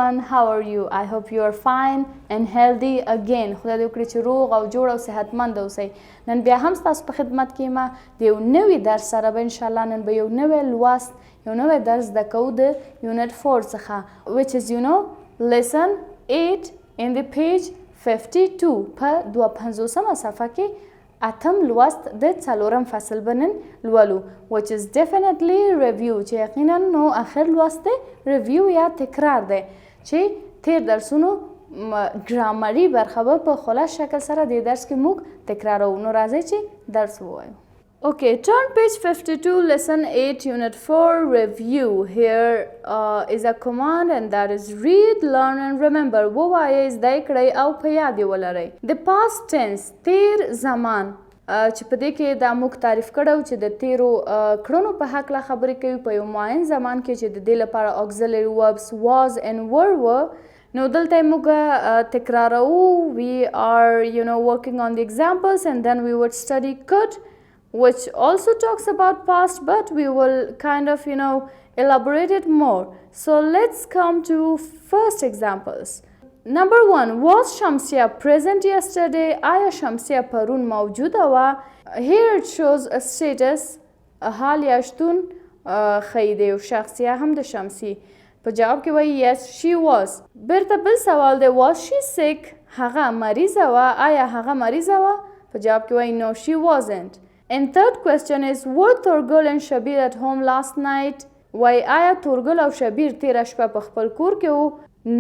everyone, how are you? I hope you are fine and healthy again. خدای دې وکړي چې روغ او جوړ او صحتمند اوسئ. نن بیا هم ستاسو په خدمت کې یم د یو نوي درس سره به انشاءالله نن به یو نوی لوست یو نوی درس زده کوو د یونټ 4 څخه which is lesson 8 in the page 52 په 52مه صفحه کې اتم لوست د څلورم فصل بنن لولو which is definitely review چې یقینا نو اخر لوست دی review یا تکرار دی چې تیر درسونو ګرامري برخه به په خلاص شکل سره د درس کې موږ تکرارو نو راځي چې درس ووایو. Okay, turn page 52, lesson 8, unit 4, review. Here is a command and that is read, learn and remember. ووایئ زده کړئ او په یاد یې ولرئ. The past tense, تیر زمان چې په دې کې دا موږ تعریف کړو چې د تیرو کړنو په هکله خبرې کوي په یو معین زمان کې چې د دې لپاره auxiliary verbs was and were. نو دلته موږ تکرارو. We are working on the examples and then we would study could, which also talks about past, but we will kind of elaborate it more. So let's come to first examples. Number 1, was Shamsia present yesterday? Aya Shamsia parun mawjuda wa? Here it shows a status, حال یا شتون ښیي د یو شخص یا هم د شمسي. په جواب کې وایي yes she was. بیرته بل سوال دی was she sick? هغه مریضه وه. آیا هغه مریضه وه؟ په جواب کې وایي no she wasn't. And third question is, were Turgul and Shabir at home last night? Why آیا تورګل او شبیر تیره شپه په خپل کور کې وو؟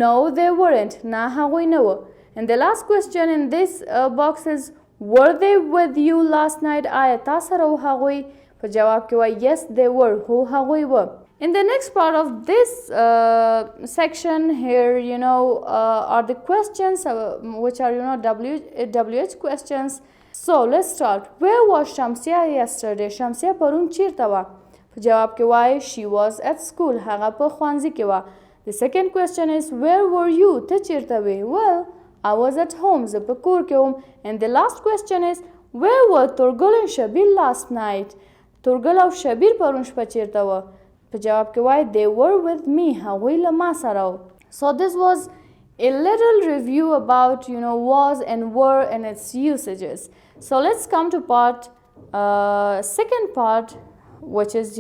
No, they weren't. نه هغوی نه وو. And the last question in this box is, were they with you last night? آیا تا سره وو هغوی؟ په جواب کې وایي yes they were. هو هغوی وو. In the next part of this section here, are the questions which are WH questions. So let's start. Where was Shamsia yesterday? Shamsia پرون چیرته وه؟ په جواب کې وایي she was at school. هغه په ښوونځي کې وه. The second question is, where were you? ته چیرته وې؟ Well, I was at home. زه په کور کې وم. And the last question is, where were Turgul and Shabir last night? تورګل او شبیر پرون شپه چیرته وه؟ په جواب کې وایي they were with me. هغوی له ما سره وو. So this was a little review about was and were and its usages. So let's come to second part, which is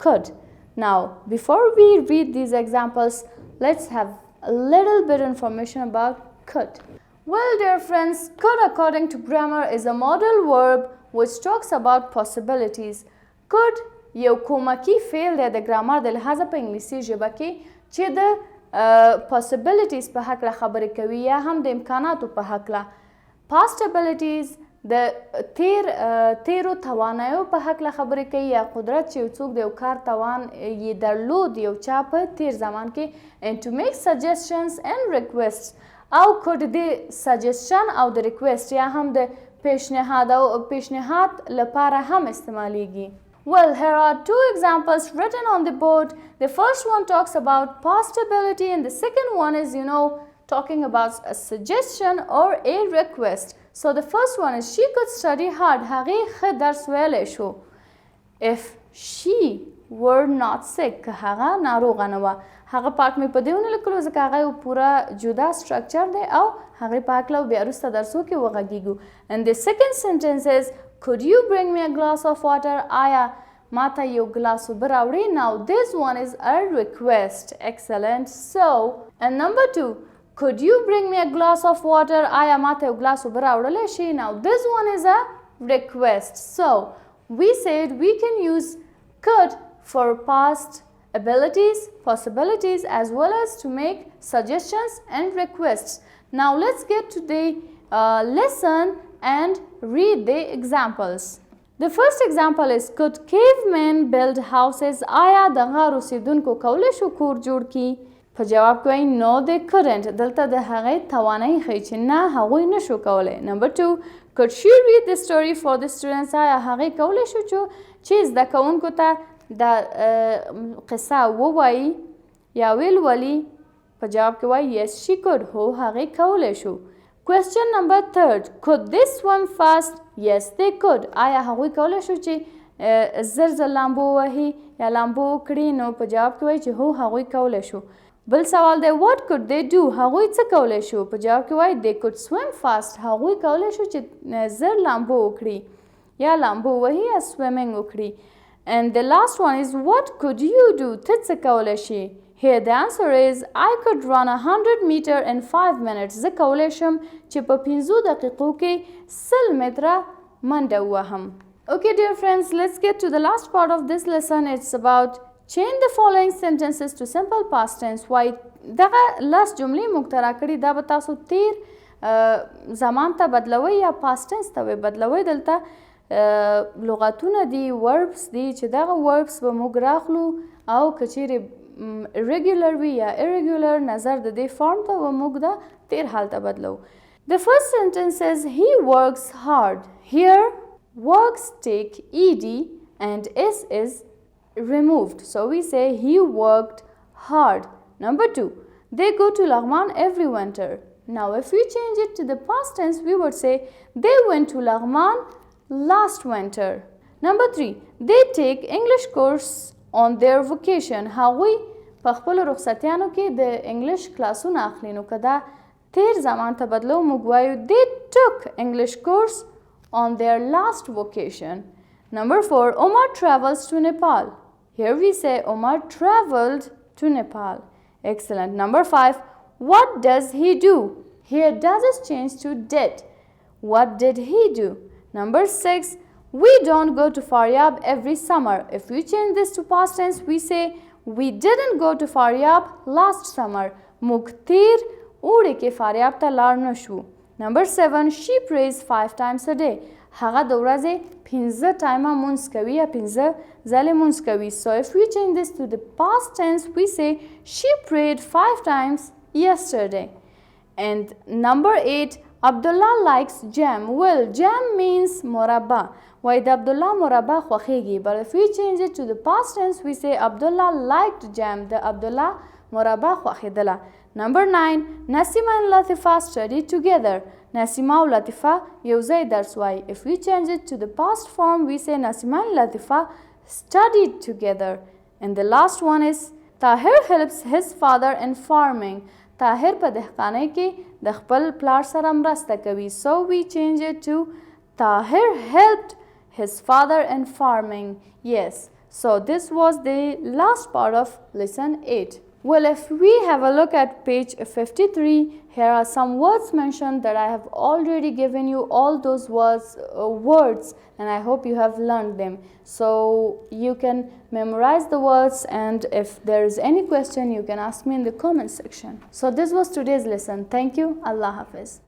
could. Now before we read these examples, let's have a little bit information about could. Well, dear friends, could according to grammar is a modal verb which talks about possibilities. Could یو کومکی فعل دی د ګرامر د لحاظه په انګلیسي ژبه کې چې د possibilities په هکله خبرې کوي یا هم د امکاناتو په هکله. past abilities د تیرو توانایو په هکله خبرې کوي یا قدرت چې یو څوک د یو کار توان یې درلود یو چا په تیر زمان کې. and to make suggestions and requests او could د suggestion او د request یا هم د پیشنهاد لپاره هم استعمالیږي. Well, here are two examples written on the board. The first one talks about past ability and the second one is, talking about a suggestion or a request. So the first one is she could study hard. هغې ښه درس ویلی شو. If she were not sick. که هغه ناروغه نه وه. هغه پارت مې په دې ونه لیکلو ځکه هغه یو پوره جدا سټرکچر دی او هغې په هکله بیا وروسته درسو کې وغږیږو. And the second sentence is, could you bring me a glass of water? آیا ماته یو ګلاس اوبه راوړې؟ Now this one is a request. Excellent. So, and number 2, could you bring me a glass of water? آیا ماته یو ګلاس اوبه راوړلی شي؟ Now this one is a request. So, we said we can use could for past abilities, possibilities as well as to make suggestions and requests. Now let's get to the lesson and read the examples. The first example is, could cavemen build houses? آیا د غار اوسیدونکو کولی شو کور جوړ کړي؟ په جواب کې وایي no they couldn't. دلته د هغې توانایي ښیي چې نه هغوی نشو کولی. Number 2, could she read the story for the students? آیا هغې کولی شو چې زده کوونکو ته د قصه ووایي یا ولولي؟ په جواب کې وایي yes she could. هو هغې کولی شو. Question number 3, could this swim fast? Yes they could. آیا هغوی کولی شو چې زر لامبو وهي یا لامبو وکړي؟ نو په جواب کې وایي چې هو هغوی کولی شو. بل سوال دی what could they do هغوی څه کولی شو په جواب کې وایي they could swim fast هغوی کولی شو چې زر لامبو وکړي یا لامبو وهي یا swimming وکړي and the last one is what could you do ته څه کولی شي here the answer is I could run 100 meter in 5 minutes زه کولی شم چې په 5 دقیقو کې 100 متره منډه ووهم Okay dear friends, let's get to the last part of this lesson. It's about change the following sentences to simple past tense. Why دغه لاس جملې موږ ته راکړي دا به تاسو تیر زمان ته بدلوئ یا past tense ته بدلوئ دلته لغتونه دي verbs دي چې دغه verbs به موږ راخلو او که چیرې regular وي یا irregular نظر د دې form ته به موږ دا تیر حال ته بدلو. The first sentence is he works hard. Here works take ed and s is removed. So we say he worked hard. Number 2, they go to Laghman every winter. Now if we change it to the past tense, we would say they went to Laghman last winter. Number 3, they take English course on their vacation. هغوی په خپل رخصتیانو کې د انګلیش کلاسونه اخلي نو که دا تیر زمان ته بدلو موږ وایو they took English course on their last vacation. Number 4, Omar travels to Nepal. Here we say Omar traveled to Nepal. Excellent. Number 5, what does he do? Here does is changed to did. What did he do? Number 6, we don't go to Faryab every summer. If we change this to past tense, we say we didn't go to Faryab last summer. Muktir اوړي کې فاریاب ته لاړ نه شو. Number 7, she prays 5 times a day. هغه د ورځې 15 ټایمه مونځ کوي یا 15 ځلې مونځ کوي. So if we change this to the past tense, we say she prayed 5 times yesterday. And number 8, Abdullah likes jam. Well, jam means مربا. وای د عبدالله مربا خوښیږي. But if we change it to the past tense, we say Abdullah liked jam. د عبدالله مربا خوښېدله. Number 9, Nasima and Latifa studied together. Nasima او Latifa یو ځای درس وایي. If we change it to the past form, we say Nasima and Latifa studied together. And the last one is Tahir helps his father in farming. Tahir په دهقانۍ کې د خپل پلار سره مرسته کوي. So we change it to Tahir helped his father in farming. Yes. So this was the last part of lesson 8. Well, if we have a look at page 53, here are some words mentioned that I have already given you all those words and I hope you have learned them. So you can memorize the words and if there is any question you can ask me in the comment section. So this was today's lesson. Thank you. Allah Hafiz.